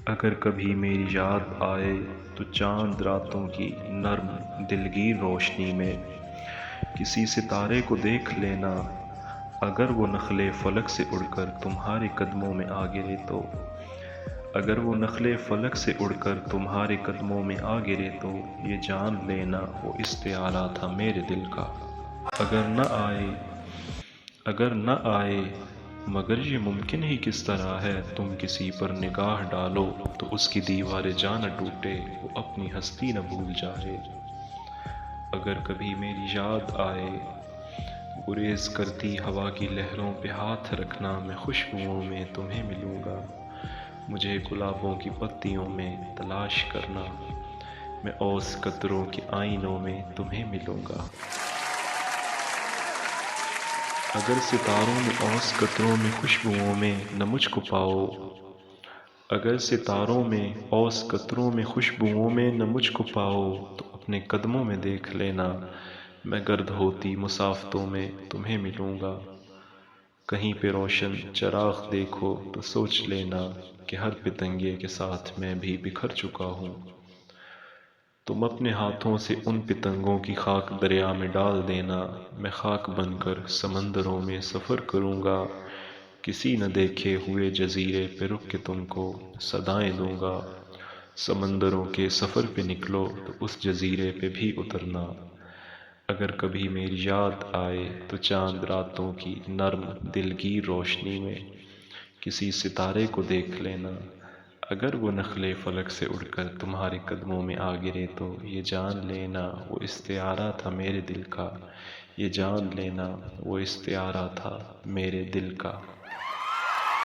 اگر کبھی میری یاد آئے تو چاند راتوں کی نرم دلگیر روشنی میں کسی ستارے کو دیکھ لینا، اگر وہ نخلے فلک سے اڑ کر تمہارے قدموں میں آ گرے تو، اگر وہ نخلے فلک سے اڑ کر تمہارے قدموں میں آ گرے تو یہ جان لینا وہ استعارہ تھا میرے دل کا۔ اگر نہ آئے مگر یہ ممکن ہی کس طرح ہے، تم کسی پر نگاہ ڈالو تو اس کی دیوار جاں نہ ٹوٹے، وہ اپنی ہستی نہ بھول جائے۔ اگر کبھی میری یاد آئے گریز کرتی ہوا کی لہروں پہ ہاتھ رکھنا، میں خوشبوؤں میں تمہیں ملوں گا، مجھے گلابوں کی پتیوں میں تلاش کرنا، میں اوس قطروں کے آئینوں میں تمہیں ملوں گا۔ اگر ستاروں میں اوس قطروں میں خوشبوؤں میں نہ مجھ کو پاؤ، اگر ستاروں میں اوس قطروں میں خوشبوؤں میں نہ مجھ کو پاؤ تو اپنے قدموں میں دیکھ لینا، میں گرد ہوتی مسافتوں میں تمہیں ملوں گا۔ کہیں پہ روشن چراغ دیکھو تو سوچ لینا کہ ہر پتنگے کے ساتھ میں بھی بکھر چکا ہوں۔ تم اپنے ہاتھوں سے ان پتنگوں کی خاک دریا میں ڈال دینا، میں خاک بن کر سمندروں میں سفر کروں گا، کسی نہ دیکھے ہوئے جزیرے پہ رک کے تم کو صدائیں دوں گا۔ سمندروں کے سفر پہ نکلو تو اس جزیرے پہ بھی اترنا۔ اگر کبھی میری یاد آئے تو چاند راتوں کی نرم دلگیر روشنی میں کسی ستارے کو دیکھ لینا، اگر وہ نخلے فلک سے اڑ کر تمہارے قدموں میں آ گرے تو یہ جان لینا وہ استعارہ تھا میرے دل کا، یہ جان لینا وہ استعارہ تھا میرے دل کا۔